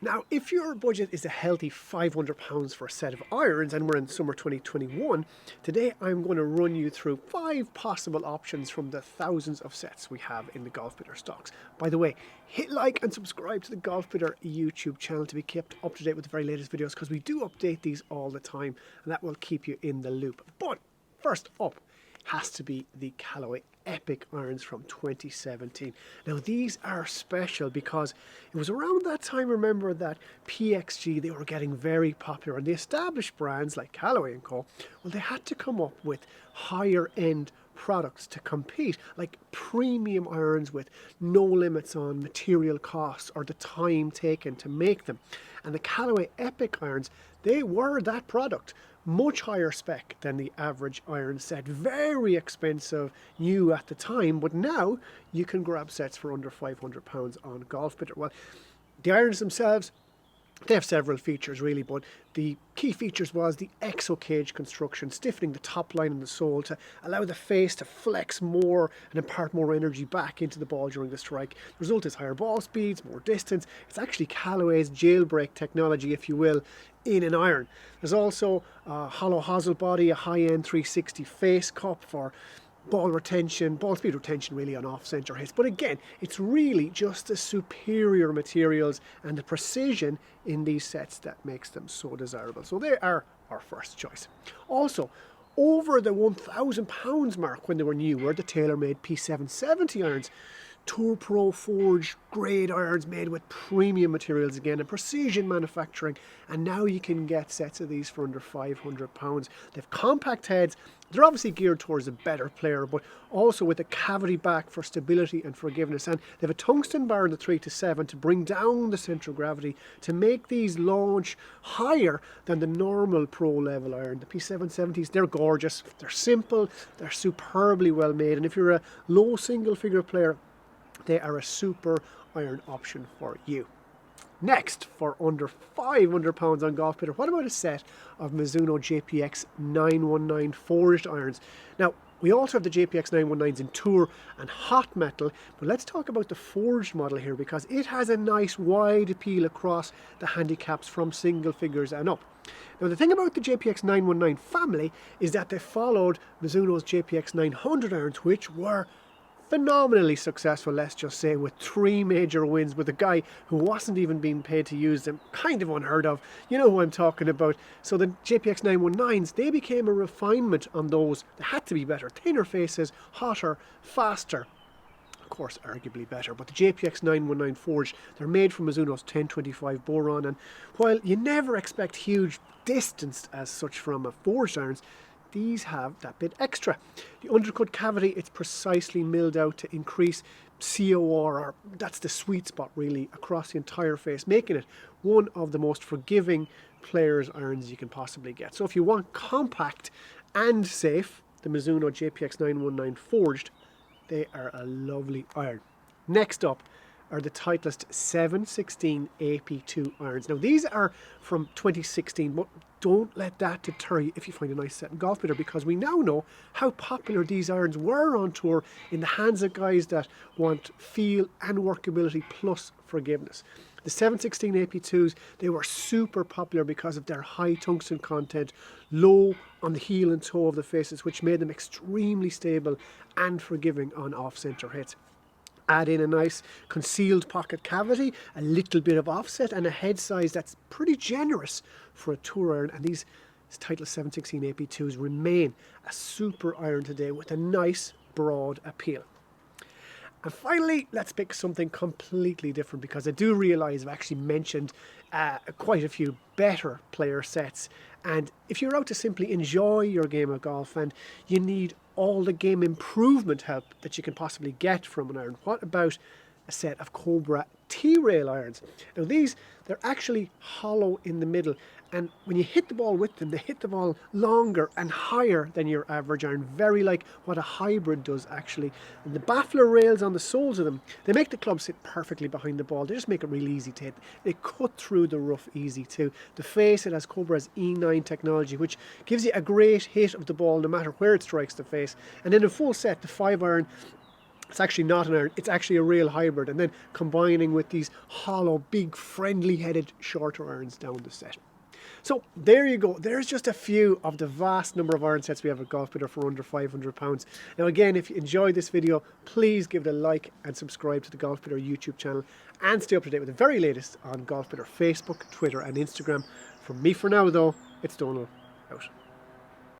Now, if your budget is a healthy £500 for a set of irons, and we're in summer 2021, today I'm going to run you through 5 possible options from the thousands of sets we have in the Golfbidder stocks. By the way, hit like and subscribe to the Golfbidder YouTube channel to be kept up to date with the very latest videos, because we do update these all the time, and that will keep you in the loop. But first up has to be the Callaway Epic irons from 2017. Now these are special because it was around that time, remember, that PXG, they were getting very popular, and the established brands like Callaway and Co, well, they had to come up with higher end products to compete, like premium irons with no limits on material costs or the time taken to make them. And the Callaway Epic irons, they were that product. Much higher spec than the average iron set, very expensive, new at the time, but now you can grab sets for under £500 on Golfbidder. Well, the irons themselves, they have several features really, but the key features was the exo cage construction, stiffening the top line and the sole to allow the face to flex more and impart more energy back into the ball during the strike. The result is higher ball speeds, more distance. It's actually Callaway's jailbreak technology, if you will, in an iron. There's also a hollow hosel body, a high-end 360 face cup for ball retention, ball speed retention really on off-centre hits. But again, it's really just the superior materials and the precision in these sets that makes them so desirable. So they are our first choice. Also, over the £1,000 mark when they were new were the TaylorMade P770 irons. Tour Pro forged grade irons made with premium materials again and precision manufacturing, and now you can get sets of these for under £500. They've compact heads. They're obviously geared towards a better player, but also with a cavity back for stability and forgiveness, and they have a tungsten bar in the 3 to 7 to bring down the centre of gravity to make these launch higher than the normal pro level iron. The P770s, they're gorgeous, they're simple, they're superbly well made, and if you're a low single figure player, they are a super iron option for you. Next, for under £500 on Golfbidder, what about a set of Mizuno JPX919 forged irons? Now, we also have the JPX919s in tour and hot metal, but let's talk about the forged model here, because it has a nice wide appeal across the handicaps from single figures and up. Now, the thing about the JPX919 family is that they followed Mizuno's JPX900 irons, which were phenomenally successful, let's just say, with 3 major wins with a guy who wasn't even being paid to use them. Kind of unheard of. You know who I'm talking about. So the JPX 919s, they became a refinement on those. They had to be better. Thinner faces, hotter, faster. Of course, arguably better. But the JPX 919 forged, they're made from Mizuno's 1025 boron, and while you never expect huge distance as such from a forged irons, these have that bit extra. The undercut cavity, it's precisely milled out to increase COR, or that's the sweet spot really, across the entire face, making it one of the most forgiving player's irons you can possibly get. So if you want compact and safe, the Mizuno JPX 919 forged, they are a lovely iron. Next up are the Titleist 716 AP2 irons. Now these are from 2016, but don't let that deter you if you find a nice set in Golfbidder, because we now know how popular these irons were on tour in the hands of guys that want feel and workability plus forgiveness. The 716 AP2s, they were super popular because of their high tungsten content, low on the heel and toe of the faces, which made them extremely stable and forgiving on off-centre hits. Add in a nice concealed pocket cavity, a little bit of offset, and a head size that's pretty generous for a tour iron, and these Titleist 716 AP2s remain a super iron today with a nice broad appeal. And finally, let's pick something completely different, because I do realise I've actually mentioned quite a few better player sets, and if you're out to simply enjoy your game of golf and you need all the game improvement help that you can possibly get from an iron, what about a set of Cobra T-rail irons? Now these, they're actually hollow in the middle, and when you hit the ball with them, they hit the ball longer and higher than your average iron, very like what a hybrid does actually. And the baffler rails on the soles of them, they make the club sit perfectly behind the ball. They just make it really easy to hit. They cut through the rough easy too. The face, it has Cobra's E9 technology, which gives you a great hit of the ball no matter where it strikes the face. And in a full set, the 5 iron, It's actually not an iron, it's actually a real hybrid, and then combining with these hollow, big, friendly-headed, shorter irons down the set. So there you go. There's just a few of the vast number of iron sets we have at Golfbidder for under £500. Now again, if you enjoyed this video, please give it a like and subscribe to the Golfbidder YouTube channel and stay up to date with the very latest on Golfbidder Facebook, Twitter and Instagram. From me for now though, it's Donal, out.